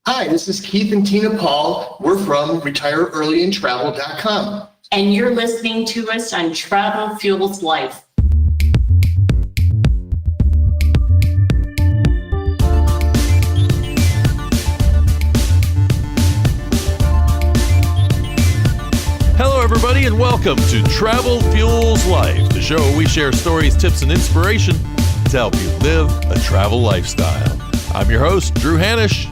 Hi, this is Keith and Tina Paul. We're from retireearlyandtravel.com. And you're listening to us on Travel Fuels Life. Hello, everybody, and welcome to Travel Fuels Life, the show where we share stories, tips, and inspiration to help you live a travel lifestyle. I'm your host, Drew Hanisch.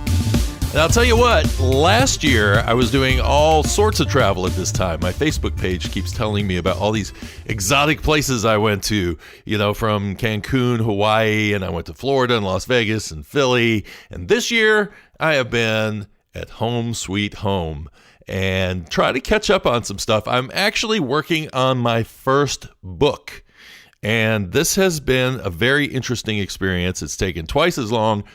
And I'll tell you what, last year I was doing all sorts of travel at this time. My Facebook page keeps telling me about all these exotic places I went to, from Cancun, Hawaii, and I went to Florida and Las Vegas and Philly. And this year I have been at home sweet home and try to catch up on some stuff. I'm actually working on my first book. And this has been a very interesting experience. It's taken twice as long,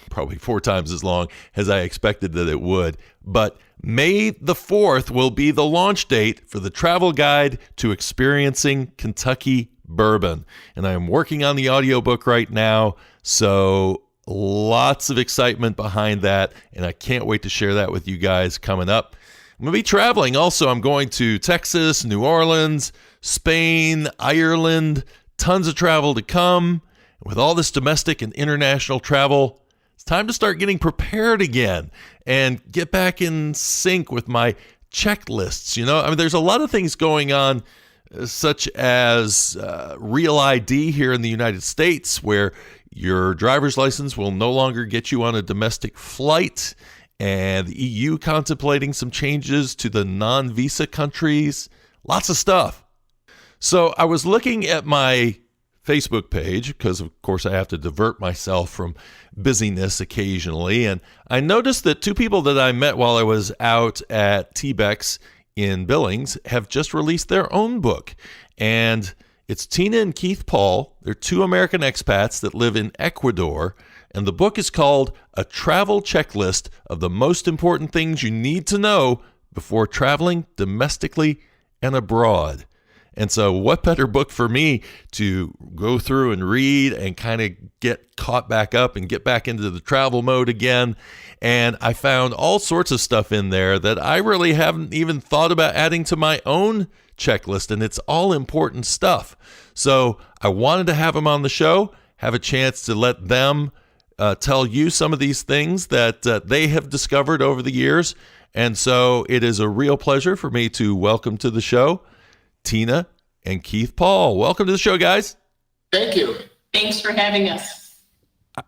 probably 4 times as long as I expected that it would. But May the 4th will be the launch date for the travel guide to experiencing Kentucky bourbon. And I am working on the audiobook right now, so lots of excitement behind that, and I can't wait to share that with you guys coming up. I'm going to be traveling also. I'm going to Texas, New Orleans, Spain, Ireland, tons of travel to come. With all this domestic and international travel, it's time to start getting prepared again and get back in sync with my checklists. There's a lot of things going on, such as Real ID here in the United States, where your driver's license will no longer get you on a domestic flight, and the EU contemplating some changes to the non-visa countries. Lots of stuff. So I was looking at my Facebook page because, of course, I have to divert myself from busyness occasionally. And I noticed that 2 people that I met while I was out at TBEX in Billings have just released their own book. And it's Tina and Keith Paul. They're 2 American expats that live in Ecuador. And the book is called A Travel Checklist of the Most Important Things You Need to Know Before Traveling Domestically and Abroad. And so what better book for me to go through and read and kind of get caught back up and get back into the travel mode again. And I found all sorts of stuff in there that I really haven't even thought about adding to my own checklist. And it's all important stuff. So I wanted to have them on the show, have a chance to let them tell you some of these things that they have discovered over the years. And so it is a real pleasure for me to welcome to the show Tina and Keith Paul. Welcome to the show, guys. Thank you. Thanks for having us.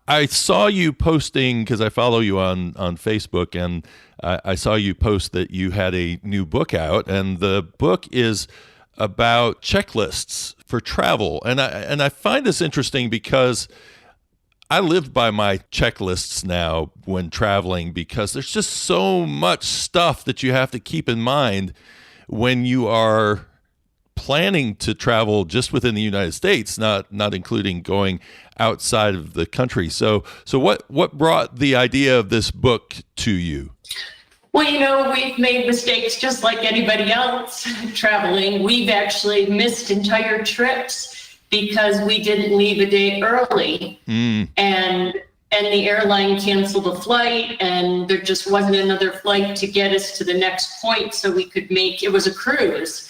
I saw you posting, because I follow you on Facebook, and I saw you post that you had a new book out, and the book is about checklists for travel. And I find this interesting because I live by my checklists now when traveling, because there's just so much stuff that you have to keep in mind when you are planning to travel just within the United States, not including going outside of the country. So what brought the idea of this book to you? Well, we've made mistakes just like anybody else traveling. We've actually missed entire trips because we didn't leave a day early. And the airline canceled a flight, and there just wasn't another flight to get us to the next point so we could it was a cruise.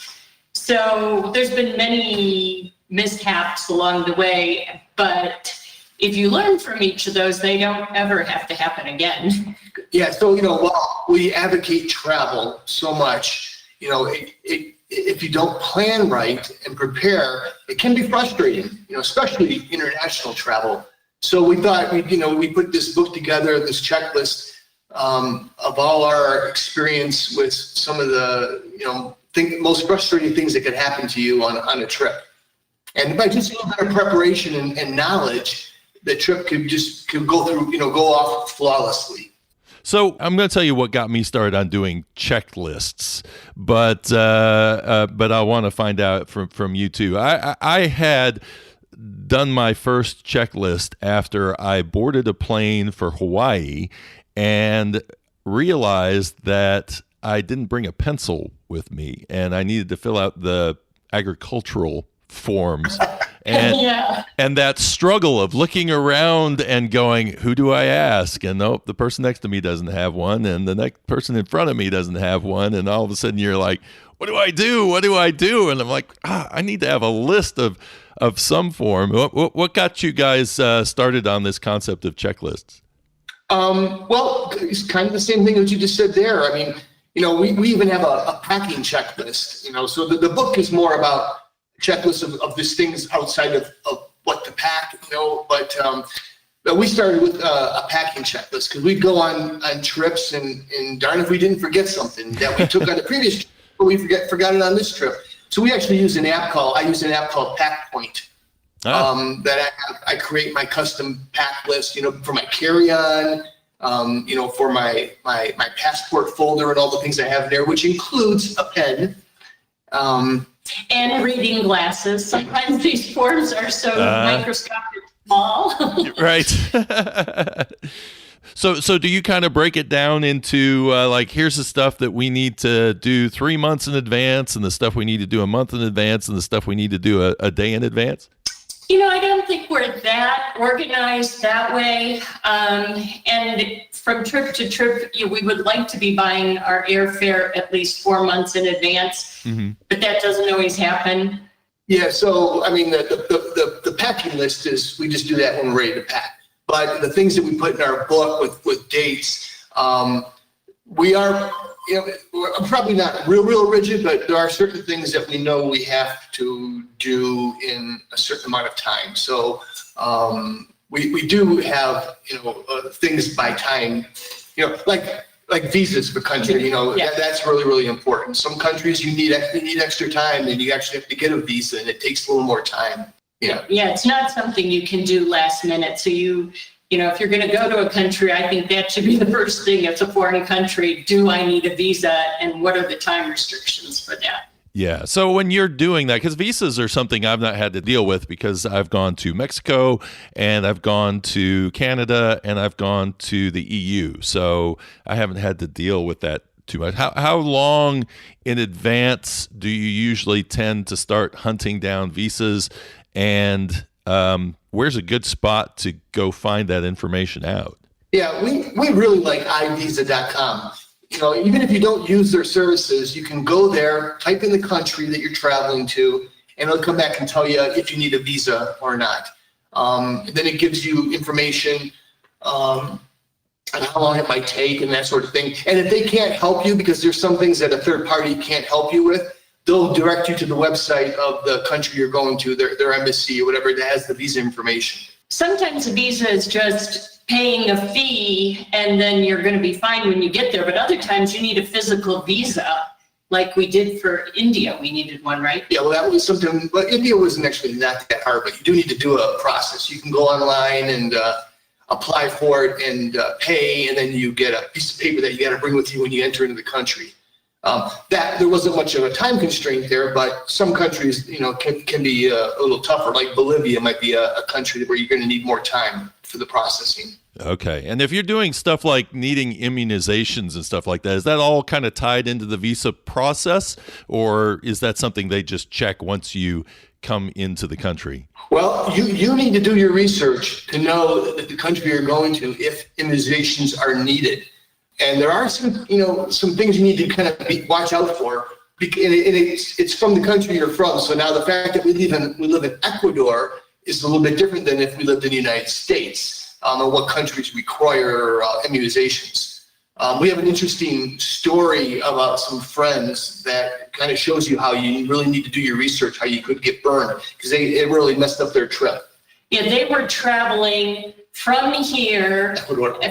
So there's been many mishaps along the way, but if you learn from each of those, they don't ever have to happen again. Yeah, so, while we advocate travel so much, if you don't plan right and prepare, it can be frustrating, especially international travel. So we thought, we put this book together, this checklist of all our experience with some of the, most frustrating things that could happen to you on a trip. And by just a little bit of preparation and knowledge, the trip could go off flawlessly. So I'm going to tell you what got me started on doing checklists, but I want to find out from you too. I had done my first checklist after I boarded a plane for Hawaii and realized that I didn't bring a pencil with me, and I needed to fill out the agricultural forms. And Yeah. and that struggle of looking around and going, who do I ask? And nope, the person next to me doesn't have one, and the next person in front of me doesn't have one, and all of a sudden you're like, what do I do? What do I do? And I'm like, I need to have a list of some form. What got you guys started on this concept of checklists? Well, it's kind of the same thing that you just said there. I mean, we even have a packing checklist, so the book is more about checklists of these things outside of what to pack, but we started with a packing checklist because we'd go on trips and darn if we didn't forget something that we took on the previous trip, but we forgot it on this trip. So we actually use I use an app called PackPoint. That I create my custom pack list, for my carry-on, for my passport folder and all the things I have there, which includes a pen. And reading glasses. Sometimes these forms are so microscopic small. Right. So do you kind of break it down into here's the stuff that we need to do 3 months in advance, and the stuff we need to do a month in advance, and the stuff we need to do a day in advance? I don't think we're that organized that way. And from trip to trip, we would like to be buying our airfare at least 4 months in advance, but that doesn't always happen. Yeah, so I mean, the packing list is we just do that when we're ready to pack. But the things that we put in our book with dates, we are, we're probably not real rigid, but there are certain things that we know we have to do in a certain amount of time. So we do have, things by time, like visas for country, that's really important. Some countries you need extra time and you actually have to get a visa and it takes a little more time. Yeah. Yeah, it's not something you can do last minute. So if you're going to go to a country, I think that should be the first thing. It's a foreign country. Do I need a visa? And what are the time restrictions for that? Yeah. So when you're doing that, because visas are something I've not had to deal with because I've gone to Mexico and I've gone to Canada and I've gone to the EU. So I haven't had to deal with that too much. How long in advance do you usually tend to start hunting down visas? And where's a good spot to go find that information out? Yeah, we really like ivisa.com. Even if you don't use their services, you can go there, type in the country that you're traveling to, and it'll come back and tell you if you need a visa or not. Then it gives you information on how long it might take and that sort of thing. And if they can't help you, because there's some things that a third party can't help you with, they'll direct you to the website of the country you're going to, their embassy or whatever that has the visa information. Sometimes a visa is just paying a fee and then you're going to be fine when you get there. But other times you need a physical visa, like we did for India. We needed one, right? Yeah, well, that was something, but India wasn't actually not that hard, but you do need to do a process. You can go online and apply for it and pay, and then you get a piece of paper that you got to bring with you when you enter into the country. That there wasn't much of a time constraint there, but some countries, can be a little tougher. Like Bolivia might be a country where you're going to need more time for the processing. Okay. And if you're doing stuff like needing immunizations and stuff like that, is that all kind of tied into the visa process, or is that something they just check once you come into the country? Well, you need to do your research to know that the country you're going to, if immunizations are needed. And there are some things you need to kind of watch out for. And it's from the country you're from. So now the fact that we live in Ecuador is a little bit different than if we lived in the United States, and what countries require immunizations. We have an interesting story about some friends that kind of shows you how you really need to do your research, how you could get burned, because it really messed up their trip. Yeah, they were traveling from here,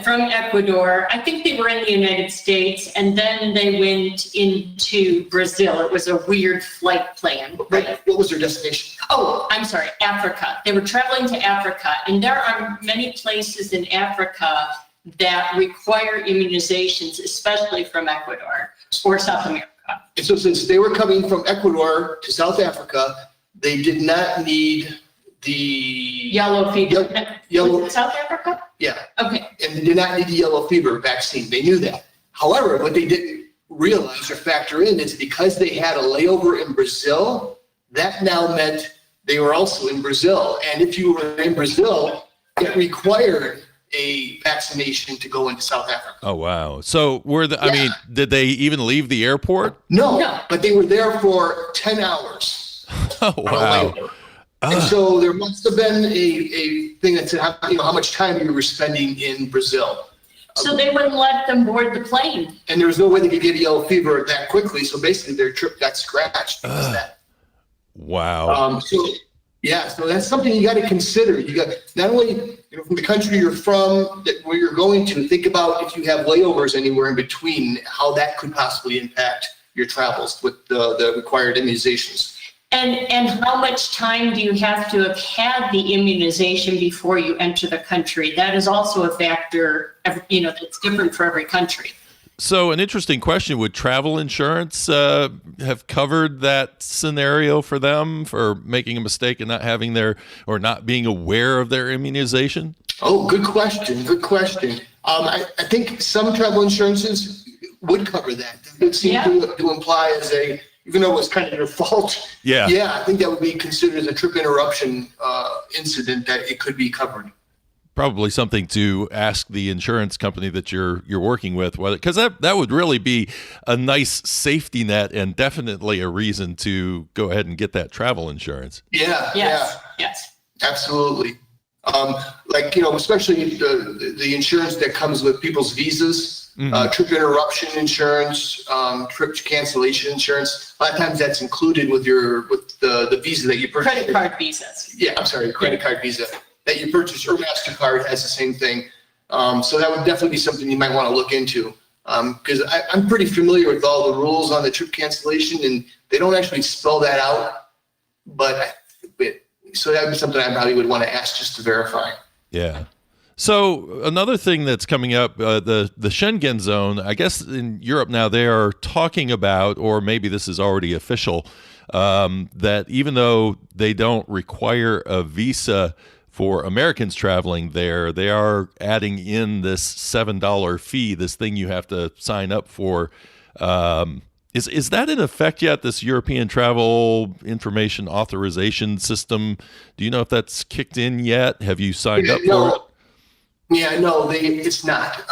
from Ecuador. I think they were in the United States, and then they went into Brazil. It was a weird flight plan. Right. What was their destination? Oh, I'm sorry, Africa. They were traveling to Africa, and there are many places in Africa that require immunizations, especially from Ecuador or South America. And so since they were coming from Ecuador to South Africa, they did not need the yellow fever. Was it South Africa? Yeah. Okay. And they did not need the yellow fever vaccine. They knew that. However, what they didn't realize or factor in is because they had a layover in Brazil, that now meant they were also in Brazil. And if you were in Brazil, it required a vaccination to go into South Africa. Oh, wow. So I mean, did they even leave the airport? No, but they were there for 10 hours. Oh, wow. And so there must have been a thing that said how much time you were spending in Brazil. So they wouldn't let them board the plane. And there was no way they could get yellow fever that quickly. So basically their trip got scratched because of that. Wow. So that's something you got to consider. You got not only from the country you're from, where you're going to, think about if you have layovers anywhere in between, how that could possibly impact your travels with the required immunizations. And how much time do you have to have had the immunization before you enter the country? That is also a factor, that's different for every country. So an interesting question, would travel insurance have covered that scenario for them for making a mistake and not having or not being aware of their immunization? Oh, good question. Good question. I think some travel insurances would cover that. It would seem to imply even though it was kind of your fault. Yeah, I think that would be considered as a trip interruption incident, that it could be covered. Probably something to ask the insurance company that you're working with, because that would really be a nice safety net and definitely a reason to go ahead and get that travel insurance. Yes. Absolutely. Especially the insurance that comes with people's visas. Trip interruption insurance, trip cancellation insurance. A lot of times that's included with the visa that you purchase. Credit card visas. Yeah, I'm sorry, credit card visa that you purchase, or MasterCard has the same thing. So that would definitely be something you might want to look into, because I'm pretty familiar with all the rules on the trip cancellation, and they don't actually spell that out. So that would be something I probably would want to ask just to verify. Yeah. So another thing that's coming up, the Schengen zone, I guess in Europe now they are talking about, or maybe this is already official, that even though they don't require a visa for Americans traveling there, they are adding in this $7 fee, this thing you have to sign up for. Is that in effect yet, this European Travel Information Authorization System? Do you know if that's kicked in yet? Have you signed up for it? Yeah, no, it's not.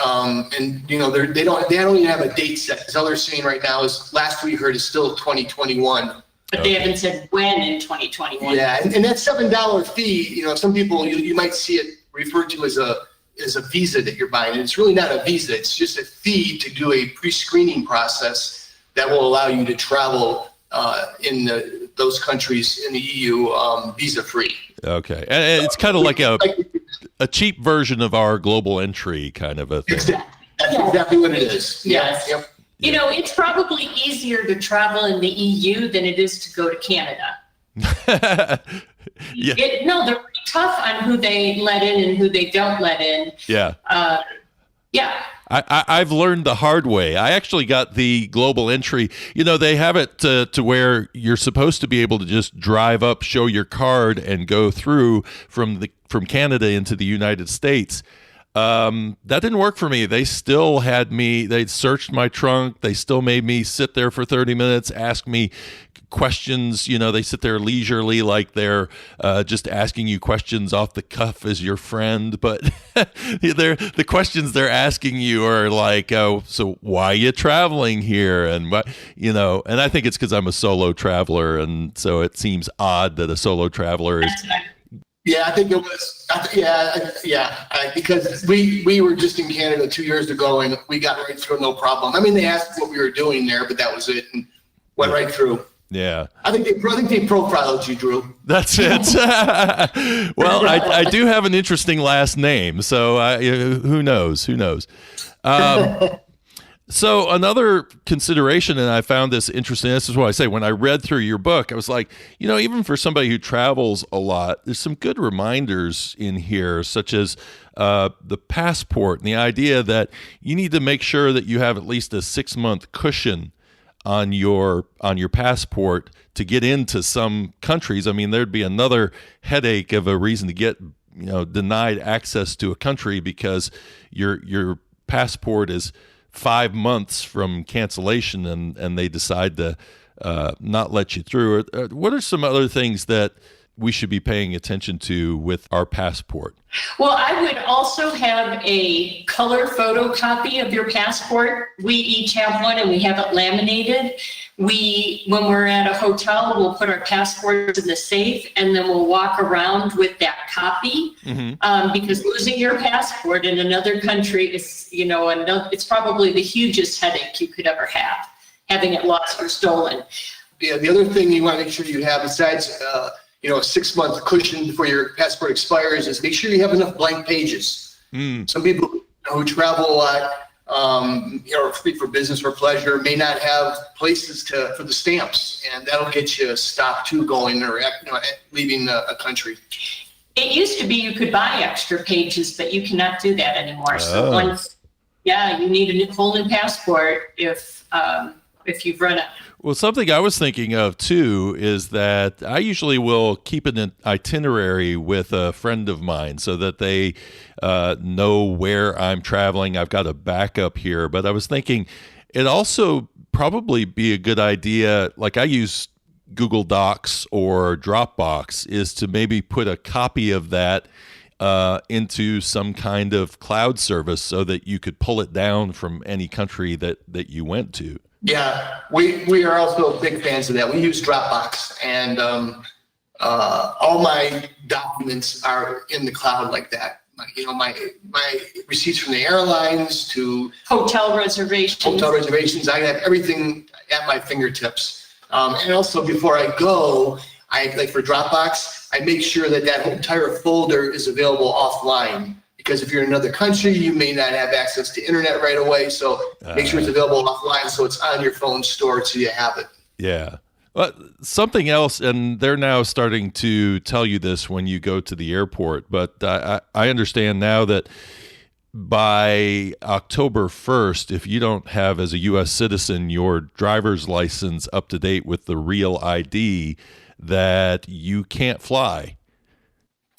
They don't even have a date set. Because all they're saying right now is, last we heard, is still 2021. But they haven't said when in 2021. Yeah, and that $7 fee, some people, you might see it referred to as a visa that you're buying. And it's really not a visa. It's just a fee to do a pre-screening process that will allow you to travel in those countries in the EU visa-free. Okay, and it's kind of like a cheap version of our global entry kind of a thing. That's exactly what it is. Yes. Yep. It's probably easier to travel in the EU than it is to go to Canada. Yeah. They're pretty tough on who they let in and who they don't let in. Yeah. Yeah. I've learned the hard way. I actually got the global entry. They have it to where you're supposed to be able to just drive up, show your card, and go through from Canada into the United States. That didn't work for me. They still had me. They searched my trunk. They still made me sit there for 30 minutes, ask me questions. They sit there leisurely, like they're just asking you questions off the cuff as your friend. But the questions they're asking you are like, "Oh, so why are you traveling here?" And and I think it's because I'm a solo traveler, and so it seems odd that a solo traveler is. Yeah, I think it was. Because we were just in Canada 2 years ago, and we got right through, no problem. I mean, they asked what we were doing there, but that was it, and went right through. Yeah, I think they profiled you, Drew. That's it. Well, I do have an interesting last name, so who knows? So another consideration, and I found this interesting, this is what I say, when I read through your book, I was like, even for somebody who travels a lot, there's some good reminders in here, such as the passport and the idea that you need to make sure that you have at least a 6-month cushion on your passport to get into some countries. I mean, there'd be another headache of a reason to get denied access to a country because your passport is 5 months from cancellation and they decide to not let you through. What are some other things that we should be paying attention to with our passport? Well, I would also have a color photocopy of your passport. We each have one and we have it laminated. When we're at a hotel, we'll put our passports in the safe and then we'll walk around with that copy. Because losing your passport in another country is, it's probably the hugest headache you could ever have, having it lost or stolen. Yeah, the other thing you want to make sure you have besides, a 6-month cushion before your passport expires is make sure you have enough blank pages. Some people who travel a lot, for business or pleasure, may not have places for the stamps, and that'll get you stopped too going or leaving a country. It used to be you could buy extra pages, but you cannot do that anymore. So you need a whole new passport if you've run out. Well, something I was thinking of too is that I usually will keep an itinerary with a friend of mine so that they know where I'm traveling. I've got a backup here, but I was thinking it also probably be a good idea. Like I use Google Docs or Dropbox, is to maybe put a copy of that into some kind of cloud service so that you could pull it down from any country that you went to. Yeah, we are also big fans of that. We use Dropbox, and all my documents are in the cloud like that. My receipts from the airlines to hotel reservations. I have everything at my fingertips. And also before I go, for Dropbox, I make sure that entire folder is available offline. Because if you're in another country, you may not have access to internet right away. So make sure it's available offline so it's on your phone stored so you have it. Yeah. Something else, and they're now starting to tell you this when you go to the airport, but I understand now that by October 1st, if you don't have as a U.S. citizen your driver's license up to date with the real ID, that you can't fly.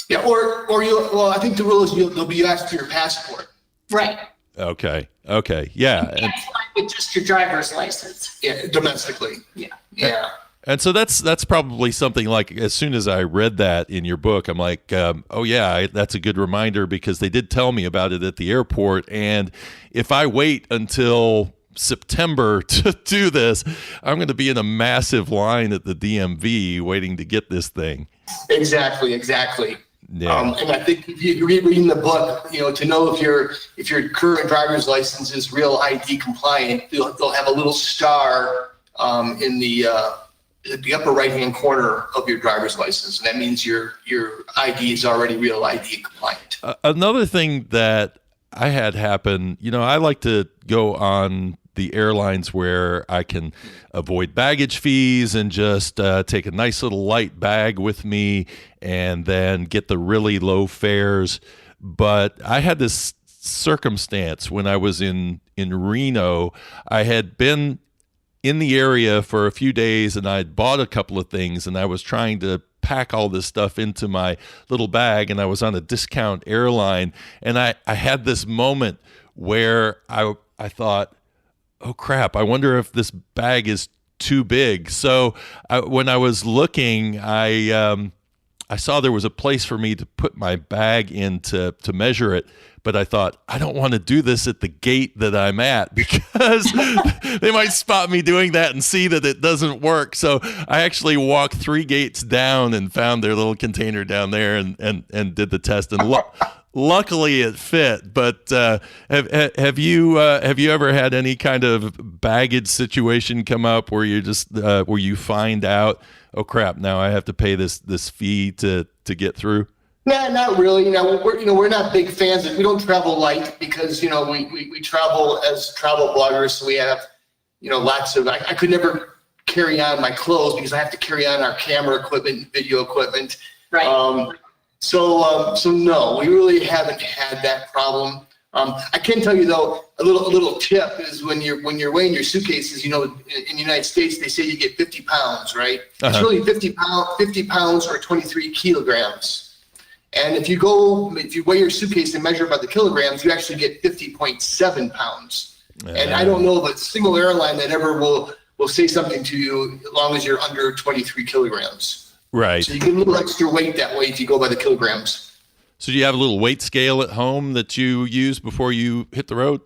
Yeah, I think the rule is they'll be asked for your passport. Right. Okay, yeah. You can't fly with just your driver's license. Yeah, domestically. Yeah. And so that's probably something like, as soon as I read that in your book, I'm like, that's a good reminder, because they did tell me about it at the airport. And if I wait until September to do this, I'm going to be in a massive line at the DMV waiting to get this thing. Exactly. Yeah. And I think if you're reading the book, to know if your current driver's license is real ID compliant, they'll have a little star in the upper right-hand corner of your driver's license, and that means your ID is already real ID compliant. Another thing that I had happen, I like to go on the airlines where I can avoid baggage fees and just take a nice little light bag with me and then get the really low fares. But I had this circumstance when I was in Reno. I had been in the area for a few days and I'd bought a couple of things, and I was trying to pack all this stuff into my little bag, and I was on a discount airline, and I had this moment where I thought, oh crap, I wonder if this bag is too big. So when I was looking, I saw there was a place for me to put my bag in to measure it, but I thought, I don't want to do this at the gate that I'm at, because they might spot me doing that and see that it doesn't work. So I actually walked 3 gates down and found their little container down there and did the test. And luckily it fit. But have you ever had any kind of baggage situation come up where you just where you find out, oh crap, now I have to pay this fee to get through? No, not really. We're not big fans of. We don't travel light because we travel as travel bloggers, so we have lots of. I could never carry on my clothes because I have to carry on our camera equipment, video equipment. Right. So no, we really haven't had that problem. I can tell you though, a little tip is when you're weighing your suitcases, in the United States they say you get 50 pounds, right? Uh-huh. It's really 50 pounds or 23 kilograms. And if you weigh your suitcase and measure it by the kilograms, you actually get 50.7 pounds. And I don't know of a single airline that ever will say something to you as long as you're under 23 kilograms. Right. So you get a little extra weight that way if you go by the kilograms. So do you have a little weight scale at home that you use before you hit the road?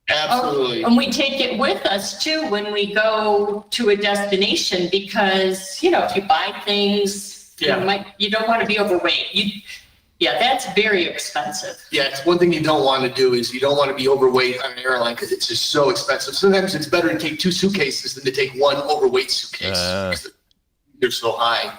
Absolutely. And we take it with us too when we go to a destination because, if you buy things, you don't want to be overweight. That's very expensive. Yeah, it's one thing you don't want to do is you don't want to be overweight on an airline because it's just so expensive. Sometimes it's better to take 2 suitcases than to take one overweight suitcase because they're so high.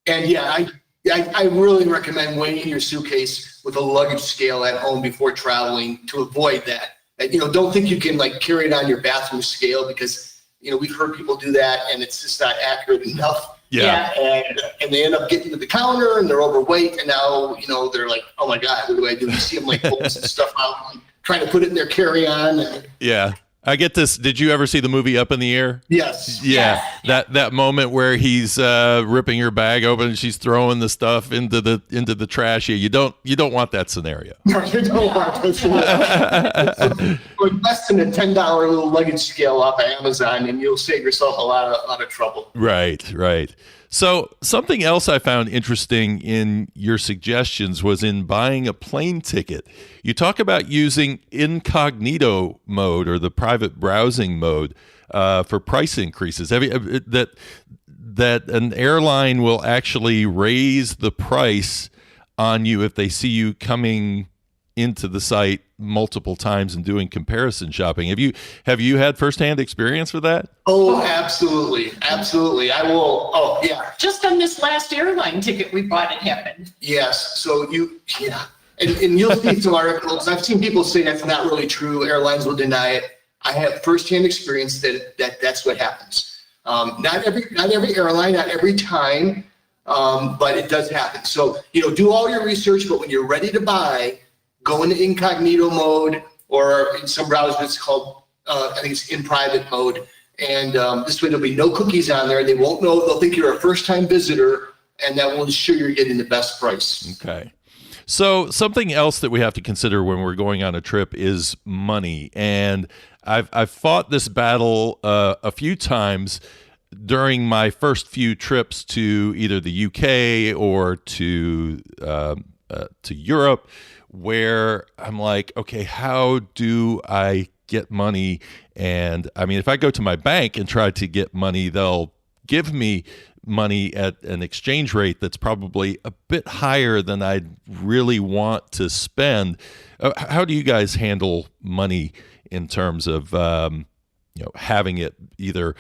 And I really recommend weighing your suitcase with a luggage scale at home before traveling to avoid that. And, don't think you can carry it on your bathroom scale because, we've heard people do that and it's just not accurate enough. Yeah. And they end up getting to the counter and they're overweight and now, they're like, oh my God, what do I do? You see them pulling some stuff out, trying to put it in their carry-on. Yeah. I get this. Did you ever see the movie Up in the Air? Yes. Yeah. That moment where he's ripping her bag open and she's throwing the stuff into the trash. Yeah, you don't want that scenario. No, you don't want that scenario. So invest in a $10 little luggage scale off of Amazon and you'll save yourself a lot of trouble. Right. So something else I found interesting in your suggestions was in buying a plane ticket. You talk about using incognito mode or the private browsing mode for price increases. That an airline will actually raise the price on you if they see you coming into the site multiple times and doing comparison shopping. Have you had firsthand experience with that? Oh, absolutely. I will. Oh, yeah. Just on this last airline ticket we bought, it happened. Yes. So and you'll see some articles. I've seen people say that's not really true. Airlines will deny it. I have firsthand experience that's what happens. Not every airline, not every time, but it does happen. So, do all your research, but when you're ready to buy, go into incognito mode, or in some browsers it's called, I think it's in private mode. And this way there'll be no cookies on there. They won't know. They'll think you're a first-time visitor, and that will ensure you're getting the best price. Okay. So something else that we have to consider when we're going on a trip is money. And I've fought this battle a few times during my first few trips to either the UK or to Europe, where I'm like, okay, how do I get money? And I mean, if I go to my bank and try to get money, they'll give me money at an exchange rate that's probably a bit higher than I'd really want to spend. How do you guys handle money in terms of having it either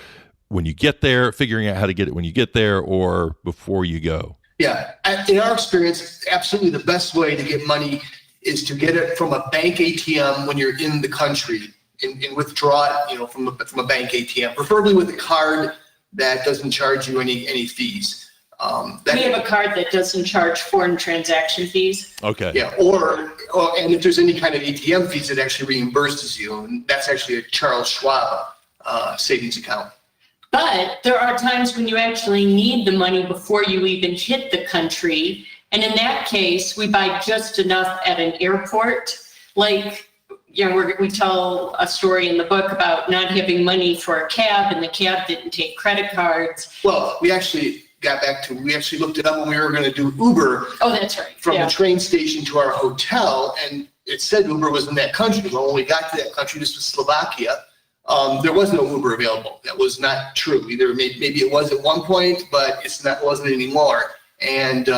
when you get there, figuring out how to get it when you get there, or before you go? Yeah, in our experience, absolutely the best way to get money is to get it from a bank ATM when you're in the country and withdraw it, from a bank ATM, preferably with a card that doesn't charge you any fees. We have a card that doesn't charge foreign transaction fees. Okay. Yeah, and if there's any kind of ATM fees, it actually reimburses you, and that's actually a Charles Schwab savings account. But there are times when you actually need the money before you even hit the country. And in that case, we buy just enough at an airport. We tell a story in the book about not having money for a cab, and the cab didn't take credit cards. Well, we actually looked it up when we were going to do Uber. Oh, that's right. From the train station to our hotel, and it said Uber was in that country. Well, when we got to that country, this was Slovakia, there was no Uber available. That was not true. Either maybe it was at one point, but wasn't anymore. And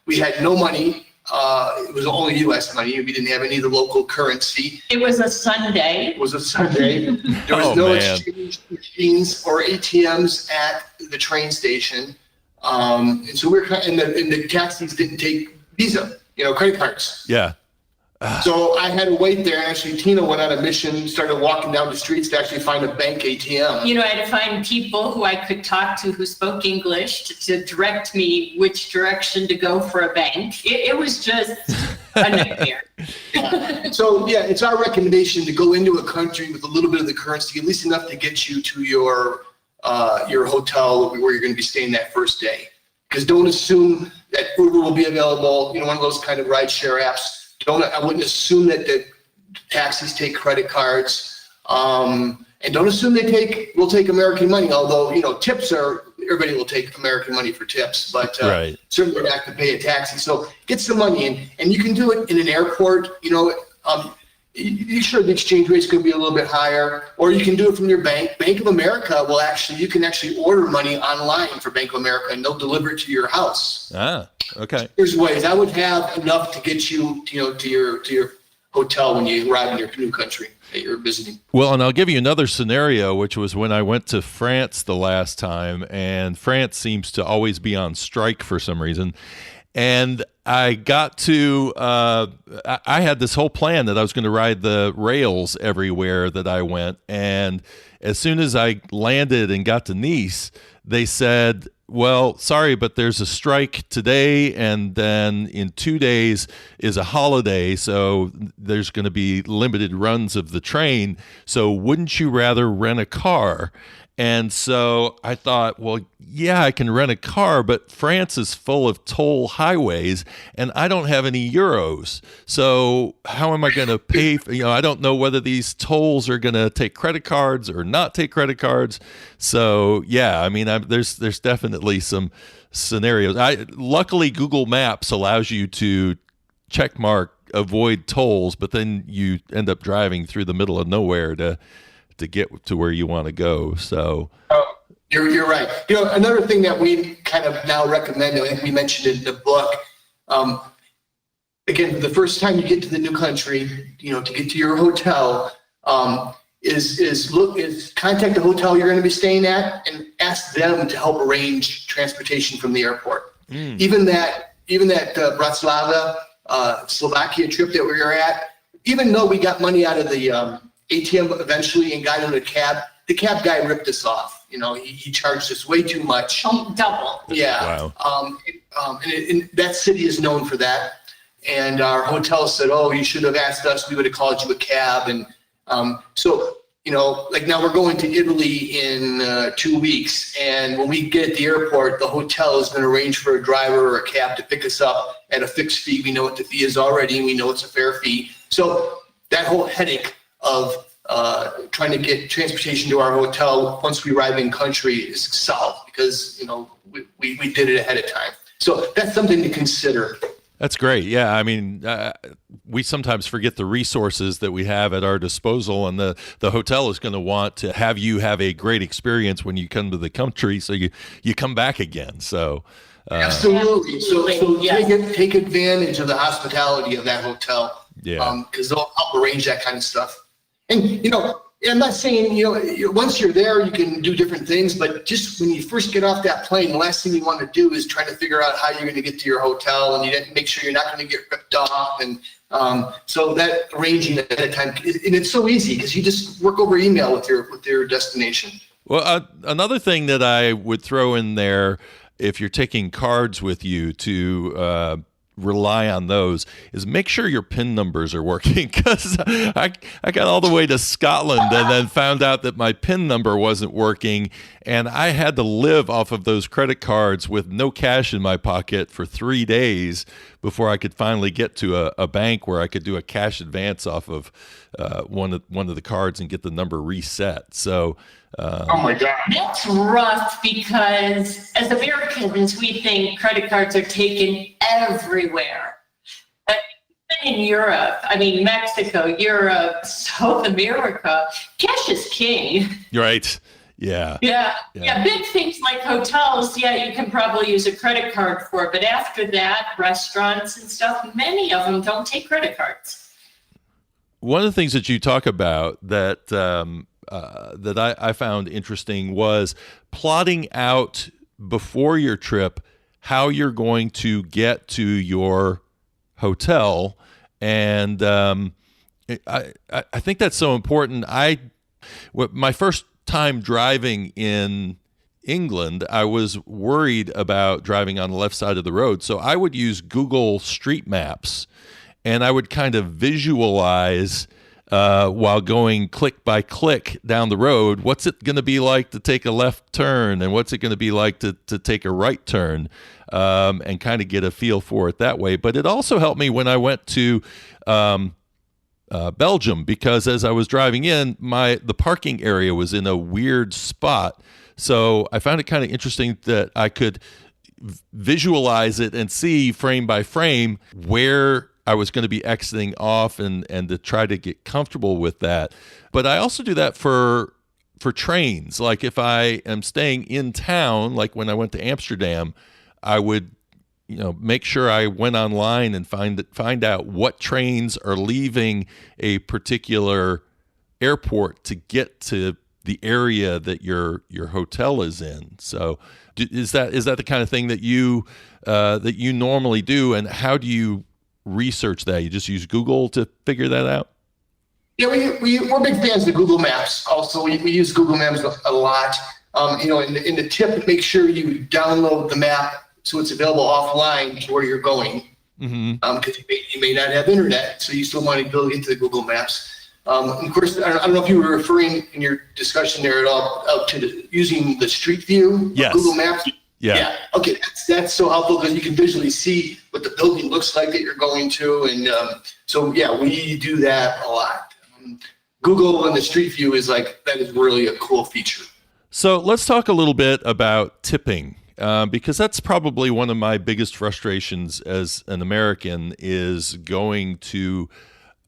we had no money. It was only U.S. money. We didn't have any of the local currency. It was a Sunday. There was no exchange machines or ATMs at the train station. And so and the taxis didn't take Visa, credit cards. Yeah. So I had to wait there. Actually, Tina went on a mission, started walking down the streets to actually find a bank ATM. I had to find people who I could talk to who spoke English to direct me which direction to go for a bank. It was just a nightmare. So, it's our recommendation to go into a country with a little bit of the currency, at least enough to get you to your hotel where you're going to be staying that first day. Because don't assume that Uber will be available, one of those kind of rideshare apps. I wouldn't assume that the taxis take credit cards. And don't assume we'll take American money, although, tips everybody will take American money for tips, but Right. certainly not to pay a taxi. So get some money in, and you can do it in an airport, sure, the exchange rate's going to be a little bit higher, or you can do it from your bank. Bank of America you can actually order money online for Bank of America, and they'll deliver it to your house. Ah, okay. There's ways. I would have enough to get you, to your hotel when you arrive in your new country that you're visiting. Well, and I'll give you another scenario, which was when I went to France the last time, and France seems to always be on strike for some reason. And I got to, I had this whole plan that I was going to ride the rails everywhere that I went. And as soon as I landed and got to Nice, they said, well, sorry, but there's a strike today, and then in 2 days is a holiday, so there's going to be limited runs of the train. So wouldn't you rather rent a car? And so I thought, well, yeah, I can rent a car, but France is full of toll highways, and I don't have any euros. So how am I going to pay? I don't know whether these tolls are going to take credit cards or not take credit cards. So yeah, I mean, there's definitely some scenarios. Luckily, Google Maps allows you to check mark avoid tolls, but then you end up driving through the middle of nowhere to get to where you want to go. So you're right. Another thing that we kind of now recommend, I think we mentioned it in the book, again, the first time you get to the new country, to get to your hotel, is contact the hotel you're going to be staying at and ask them to help arrange transportation from the airport. Even that Bratislava, Slovakia trip that we were at, even though we got money out of the ATM eventually and got in a cab, the cab guy ripped us off. He charged us way too much. Double. Yeah. Wow. And that city is known for that. And our hotel said, oh, you should have asked us. We would have called you a cab. And so, like now we're going to Italy in 2 weeks. And when we get at the airport, the hotel is going to arrange for a driver or a cab to pick us up at a fixed fee. We know what the fee is already, and we know it's a fair fee. So that whole headache of trying to get transportation to our hotel once we arrive in country is solved because, we did it ahead of time. So that's something to consider. That's great. Yeah. I mean, we sometimes forget the resources that we have at our disposal, and the hotel is going to want to have you have a great experience when you come to the country. So you come back again. So, absolutely. So yes. take advantage of the hospitality of that hotel. Yeah. Because they'll help arrange that kind of stuff. And, I'm not saying, once you're there, you can do different things, but just when you first get off that plane, the last thing you want to do is try to figure out how you're going to get to your hotel, and you make sure you're not going to get ripped off. And so that arranging ahead of time, and it's so easy because you just work over email with your destination. Well, another thing that I would throw in there, if you're taking cards with you to rely on those, is make sure your PIN numbers are working, because I got all the way to Scotland and then found out that my PIN number wasn't working, and I had to live off of those credit cards with no cash in my pocket for 3 days before I could finally get to a bank where I could do a cash advance off of one of the cards and get the number reset. So oh my God. That's rough because as Americans, we think credit cards are taken everywhere. But even in Europe, Mexico, Europe, South America, cash is king. Right. Yeah. Yeah. Big things like hotels, you can probably use a credit card for, but after that, restaurants and stuff, many of them don't take credit cards. One of the things that you talk about that I found interesting was plotting out before your trip how you're going to get to your hotel, and I think that's so important. My first time driving in England, I was worried about driving on the left side of the road, so I would use Google Street Maps, and I would kind of visualize while going click by click down the road, what's it going to be like to take a left turn, and what's it going to be like to take a right turn, and kind of get a feel for it that way. But it also helped me when I went to Belgium, because as I was driving in, the parking area was in a weird spot. So I found it kind of interesting that I could visualize it and see frame by frame where I was going to be exiting off and to try to get comfortable with that. But I also do that for trains. Like if I am staying in town, like when I went to Amsterdam, I would make sure I went online and find out what trains are leaving a particular airport to get to the area that your hotel is in. So is that the kind of thing that you normally do, and how do you research that? You just use Google to figure that out? Yeah, we're big fans of Google Maps. Also, we use Google Maps a lot. In the tip, make sure you download the map so it's available offline to where you're going. Because you may not have internet, so you still want to go into the Google Maps. Of course, I don't know if you were referring in your discussion there at all to using the Street View of Google Maps. Yeah. Okay, that's so helpful because you can visually see what the building looks like that you're going to, and we do that a lot. Google and the Street View is that is really a cool feature. So let's talk a little bit about tipping. Because that's probably one of my biggest frustrations as an American, is going to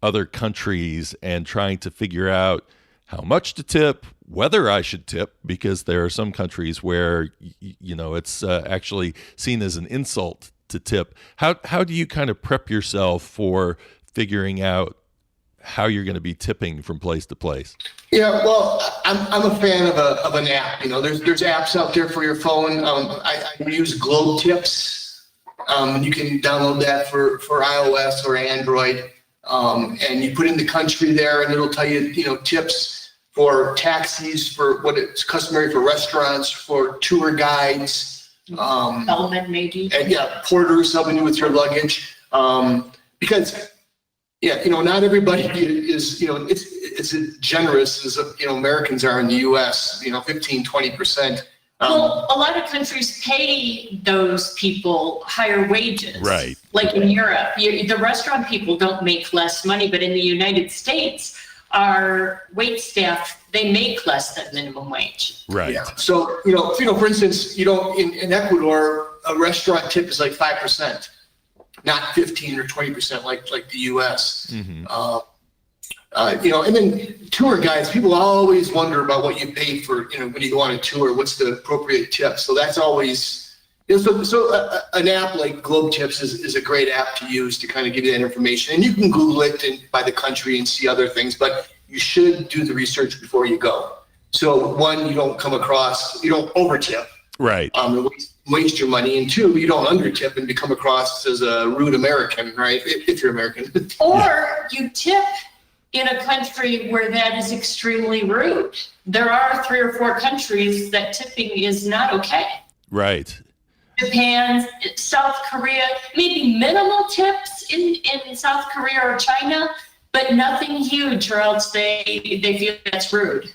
other countries and trying to figure out how much to tip, whether I should tip, because there are some countries where it's actually seen as an insult to tip. How do you kind of prep yourself for figuring out how you're going to be tipping from place to place? Yeah, well, I'm a fan of an app. There's apps out there for your phone. I use Globe Tips. You can download that for iOS or Android. And you put in the country there, and it'll tell you, tips for taxis, for what it's customary for restaurants, for tour guides. Bellman, maybe. And porters helping you with your luggage. Because not everybody is, it's as generous as, Americans are in the U.S., 15, 20%. Well, a lot of countries pay those people higher wages. Right. Like in Europe, the restaurant people don't make less money, but in the United States, our wait staff, they make less than minimum wage. Right. Yeah. So, for instance, in Ecuador, a restaurant tip is like 5%. Not 15 or 20% like the U.S. And then tour guides, people always wonder about what you pay for, when you go on a tour, what's the appropriate tip. So that's always, an app like Globe Tips is a great app to use to kind of give you that information. And you can Google it by the country and see other things, but you should do the research before you go. So one, you don't over tip. Right. Waste your money, and two, you don't undertip and become across as a rude American, right? If you're American. Or you tip in a country where that is extremely rude. There are 3 or 4 countries that tipping is not okay. Right. Japan, South Korea, maybe minimal tips in South Korea or China, but nothing huge, or else they feel that's rude.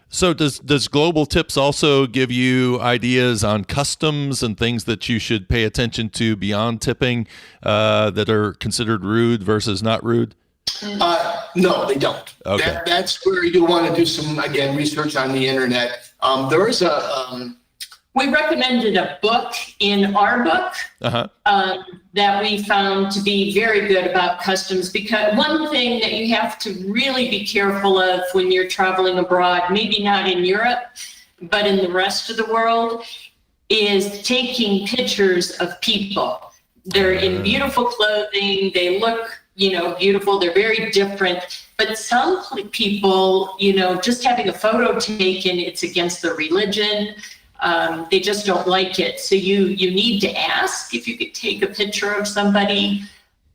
So does Global Tips also give you ideas on customs and things that you should pay attention to beyond tipping that are considered rude versus not rude? No, they don't. Okay. That's where you want to do some, again, research on the internet. There is we recommended a book in our book that we found to be very good about customs, because one thing that you have to really be careful of when you're traveling abroad, maybe not in Europe, but in the rest of the world, is taking pictures of people. They're in beautiful clothing, they look, beautiful, they're very different, but some people, just having a photo taken, it's against their religion. They just don't like it. So you need to ask if you could take a picture of somebody.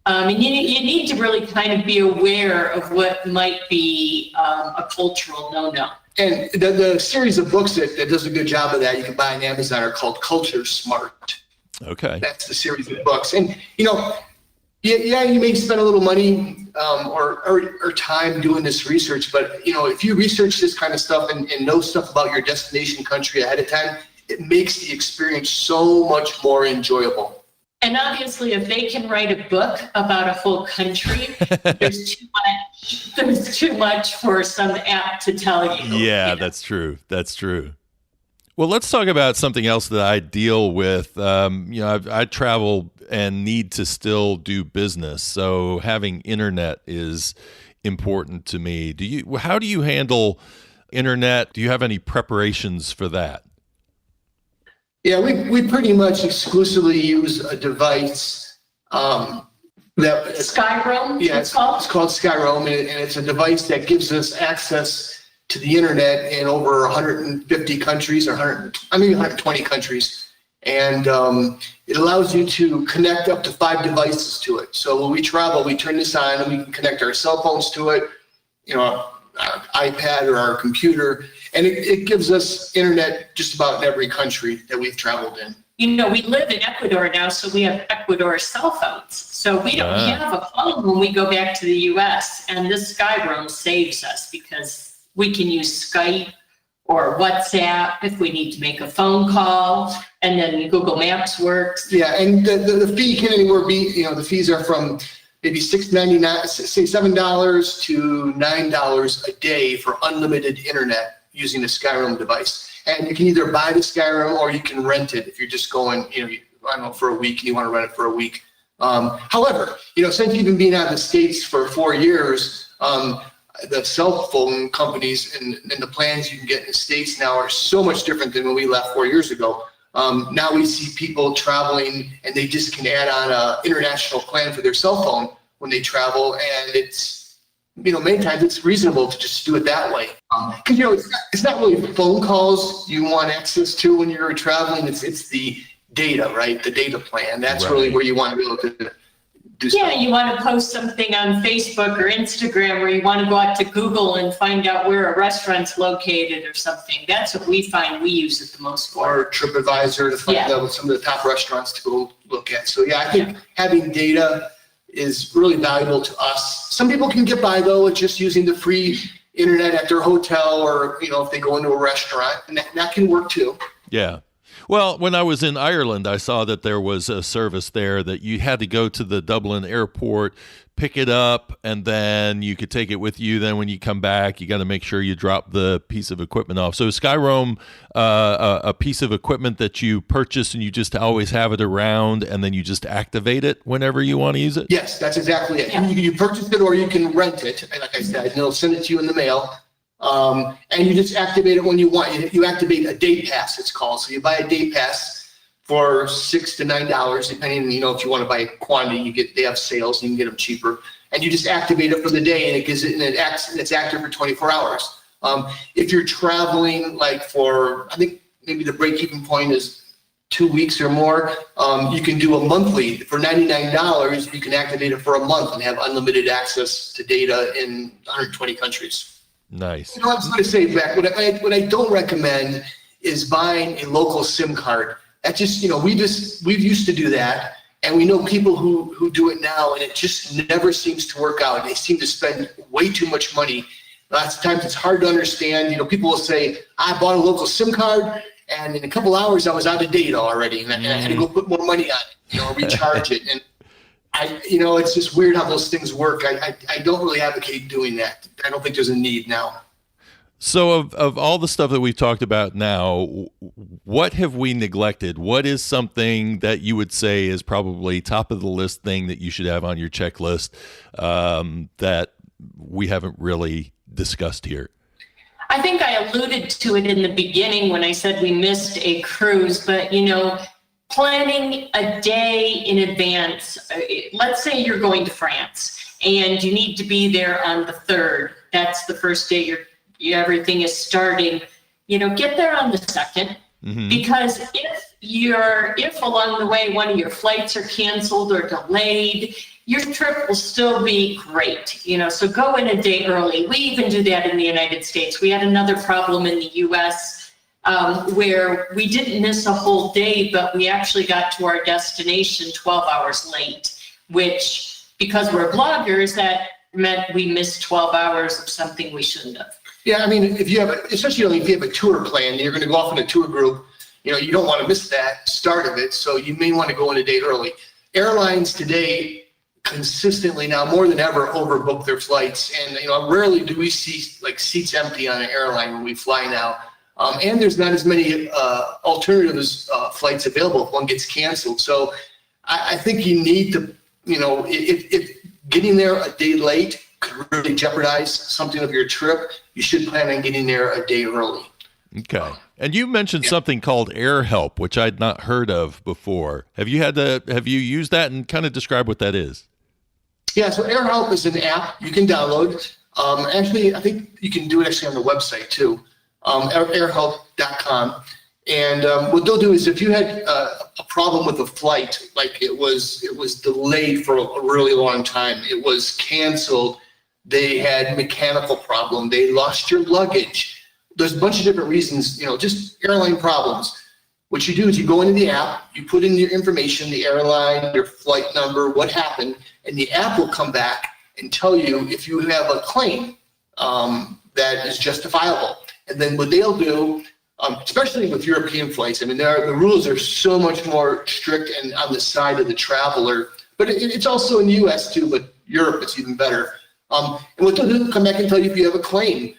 And you need to really kind of be aware of what might be a cultural no-no. And the series of books that does a good job of that, you can buy on Amazon, are called Culture Smart. Okay. That's the series of books. And, you may spend a little money or time doing this research, but if you research this kind of stuff and know stuff about your destination country ahead of time, it makes the experience so much more enjoyable. And obviously, if they can write a book about a whole country, there's too much for some app to tell you. Yeah, that's true. That's true. Well, let's talk about something else that I deal with. I travel and need to still do business, so having internet is important to me. How do you handle internet? Do you have any preparations for that? Yeah, we pretty much exclusively use a device that Skyroam. Yeah, it's called Skyroam, and it's a device that gives us access to the internet in over 150 countries, or 120 countries, and it allows you to connect up to 5 devices to it. So when we travel, we turn this on, and we can connect our cell phones to it, our iPad or our computer, and it gives us internet just about in every country that we've traveled in. We live in Ecuador now, so we have Ecuador cell phones. So we don't have a phone when we go back to the U.S., and this Skyroam saves us because we can use Skype or WhatsApp if we need to make a phone call, and then Google Maps works. Yeah, and the fee can anywhere be, the fees are from maybe $6.99, say $7 to $9 a day for unlimited internet using the Skyroam device. And you can either buy the Skyroam or you can rent it if you're just going, for a week and you want to rent it for a week. However, since you've been being out of the States for 4 years, the cell phone companies and the plans you can get in the States now are so much different than when we left 4 years ago. Now we see people traveling and they just can add on an international plan for their cell phone when they travel, and it's, many times it's reasonable to just do it that way. Because, it's not really phone calls you want access to when you're traveling, it's the data, right? The data plan. That's really where you want to be able to do stuff. Yeah, you want to post something on Facebook or Instagram, or you want to go out to Google and find out where a restaurant's located or something. That's what we find we use it the most for. Or TripAdvisor to find out some of the top restaurants to go look at. So I think having data is really valuable to us. Some people can get by though with just using the free internet at their hotel, or if they go into a restaurant, and that can work too. Yeah. Well, when I was in Ireland, I saw that there was a service there that you had to go to the Dublin airport, pick it up, and then you could take it with you. Then when you come back, you got to make sure you drop the piece of equipment off. So is Skyroam a piece of equipment that you purchase and you just always have it around, and then you just activate it whenever you want to use it? Yes, that's exactly it. You purchase it or you can rent it. And like I said, they'll send it to you in the mail. And you just activate it when you want. You activate a day pass, it's called. So you buy a day pass for $6 to $9, depending, if you want to buy quantity, they have sales, you can get them cheaper. And you just activate it for the day, and it's active for 24 hours. If you're traveling I think maybe the break-even point is 2 weeks or more, you can do a monthly. For $99, you can activate it for a month and have unlimited access to data in 120 countries. Nice. I was going to say, Beck, what I don't recommend is buying a local SIM card. That just, we've used to do that, and we know people who do it now, and it just never seems to work out. They seem to spend way too much money. Lots of times it's hard to understand. People will say, I bought a local SIM card, and in a couple hours I was out of data already, and I had to go put more money on it, recharge it. And it's just weird how those things work. I don't really advocate doing that. I don't think there's a need now. So of all the stuff that we've talked about now, what have we neglected? What is something that you would say is probably top of the list thing that you should have on your checklist that we haven't really discussed here? I think I alluded to it in the beginning when I said we missed a cruise, but planning a day in advance. Let's say you're going to France and you need to be there on the 3rd. That's the first day everything is starting. Get there on the 2nd, because if along the way one of your flights are canceled or delayed, your trip will still be great. So go in a day early. We even do that in the United States. We had another problem in the U.S. Where we didn't miss a whole day, but we actually got to our destination 12 hours late, which, because we're bloggers, that meant we missed 12 hours of something we shouldn't have. Yeah, if you have, especially if you have a tour plan, you're going to go off in a tour group, you don't want to miss that start of it, so you may want to go in a day early. airlines today consistently now more than ever overbook their flights, and rarely do we see like seats empty on an airline when we fly now. And there's not as many alternatives flights available if one gets canceled. So I think you need to, if getting there a day late could really jeopardize something of your trip, you should plan on getting there a day early. Okay. And you mentioned something called Air Help, which I'd not heard of before. Have you used that, and kind of describe what that is? Yeah, so Air Help is an app you can download. Actually, I think you can do it actually on the website too, airhelp.com. And what they'll do is if you had a problem with a flight, like it was delayed for a really long time, it was canceled, they had mechanical problem, they lost your luggage. There's a bunch of different reasons, just airline problems. What you do is you go into the app, you put in your information, the airline, your flight number, what happened, and the app will come back and tell you if you have a claim that is justifiable. And then what they'll do, especially with European flights, the rules are so much more strict and on the side of the traveler, but it's also in the US too, but Europe it's even better. And what they'll do, come back and tell you if you have a claim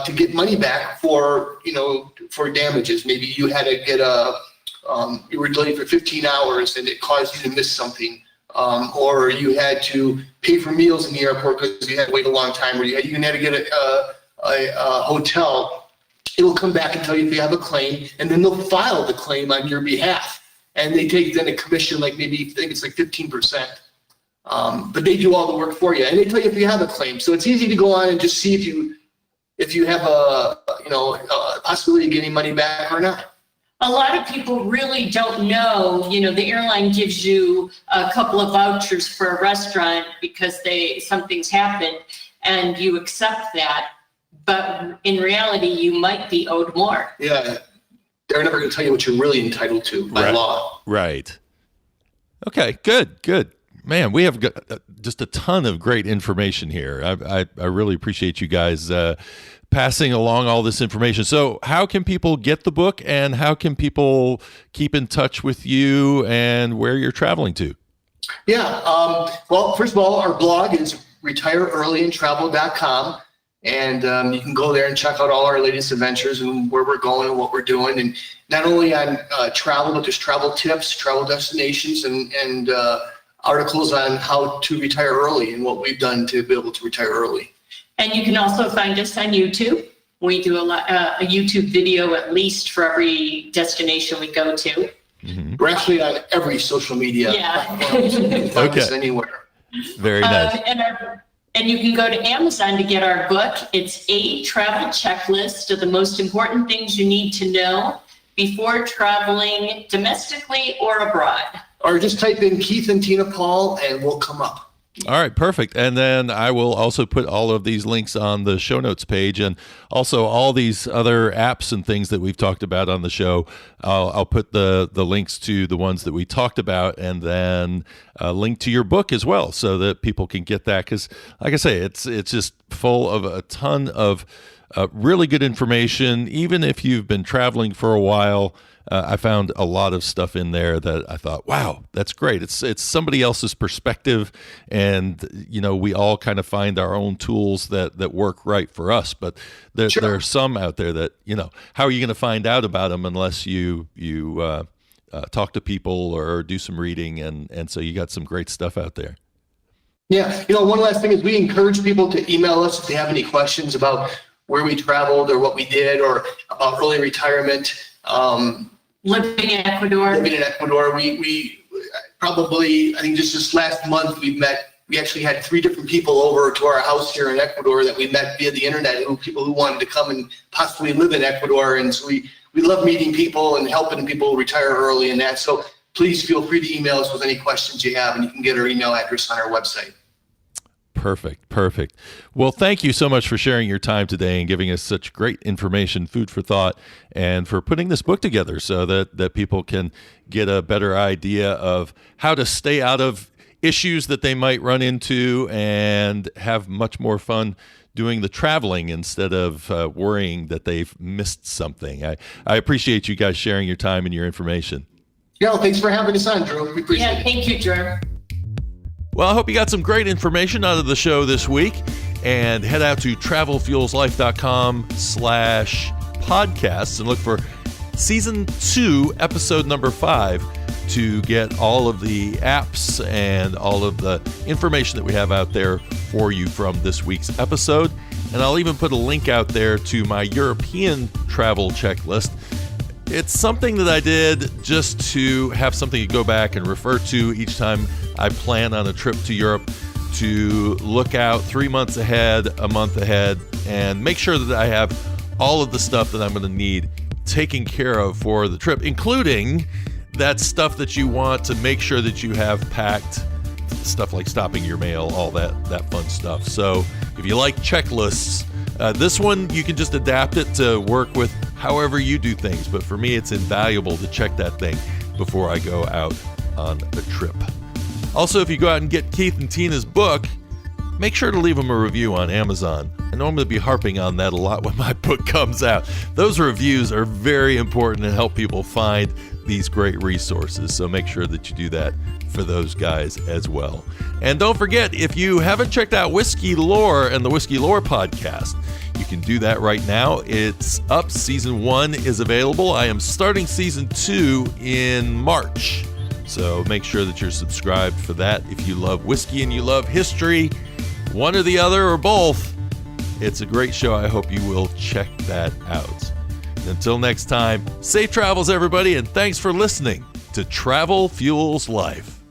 to get money back for damages. Maybe you had to get you were delayed for 15 hours and it caused you to miss something. Or you had to pay for meals in the airport because you had to wait a long time, or you had to get a hotel. It will come back and tell you if you have a claim, and then they'll file the claim on your behalf. And they take then a commission, like maybe I think it's like 15%. But they do all the work for you, and they tell you if you have a claim. So it's easy to go on and just see if you have a possibility of getting money back or not. A lot of people really don't know, the airline gives you a couple of vouchers for a restaurant because something's happened and you accept that. But in reality, you might be owed more. Yeah. They're never going to tell you what you're really entitled to by law. Right. Okay, good. Man, we have got just a ton of great information here. I really appreciate you guys passing along all this information. So how can people get the book, and how can people keep in touch with you and where you're traveling to? Yeah. Well, first of all, our blog is retireearlyandtravel.com. And you can go there and check out all our latest adventures and where we're going and what we're doing. And not only on travel, but there's travel tips, travel destinations, and articles on how to retire early and what we've done to be able to retire early. And you can also find us on YouTube. We do a YouTube video at least for every destination we go to. Mm-hmm. We're actually on every social media. Yeah. You can find us anywhere. Very nice. And you can go to Amazon to get our book. It's a travel checklist of the most important things you need to know before traveling domestically or abroad. Or just type in Keith and Tina Paul and we'll come up. All right, perfect. And then I will also put all of these links on the show notes page, and also all these other apps and things that we've talked about on the show. I'll put the links to the ones that we talked about, and then a link to your book as well, so that people can get that. Because, like I say, it's just full of a ton of really good information. Even if you've been traveling for a while, I found a lot of stuff in there that I thought, wow, that's great. It's somebody else's perspective, and we all kind of find our own tools that work right for us. But there are some out there that how are you going to find out about them unless you talk to people or do some reading, and so you got some great stuff out there. Yeah, one last thing is we encourage people to email us if they have any questions about where we traveled or what we did or about early retirement. Living in Ecuador. We probably, I think just this last month we actually had 3 different people over to our house here in Ecuador that we met via the internet, people who wanted to come and possibly live in Ecuador. And so we love meeting people and helping people retire early and that. So please feel free to email us with any questions you have, and you can get our email address on our website. Perfect. Well, thank you so much for sharing your time today and giving us such great information, food for thought, and for putting this book together so that people can get a better idea of how to stay out of issues that they might run into and have much more fun doing the traveling instead of worrying that they've missed something. I appreciate you guys sharing your time and your information. Yeah, thanks for having us on, Drew. We appreciate Yeah, it. thank you, Drew. Well, I hope you got some great information out of the show this week, and head out to travelfuelslife.com/podcasts and look for season 2, episode number 5, to get all of the apps and all of the information that we have out there for you from this week's episode. And I'll even put a link out there to my European travel checklist. It's something that I did just to have something to go back and refer to each time I plan on a trip to Europe, to look out 3 months ahead, a month ahead, and make sure that I have all of the stuff that I'm going to need taken care of for the trip, including that stuff that you want to make sure that you have packed, stuff like stopping your mail, all that fun stuff. So if you like checklists, this one you can just adapt it to work with however you do things. But for me, it's invaluable to check that thing before I go out on a trip. Also, if you go out and get Keith and Tina's book, make sure to leave them a review on Amazon. I know I'm going to be harping on that a lot when my book comes out. Those reviews are very important and help people find these great resources. So make sure that you do that for those guys as well. And don't forget, if you haven't checked out Whiskey Lore and the Whiskey Lore podcast, you can do that right now. It's up. Season 1 is available. I am starting season 2 in March. So make sure that you're subscribed for that. If you love whiskey and you love history, one or the other or both, it's a great show. I hope you will check that out. Until next time, safe travels, everybody, and thanks for listening to Travel Fuels Life.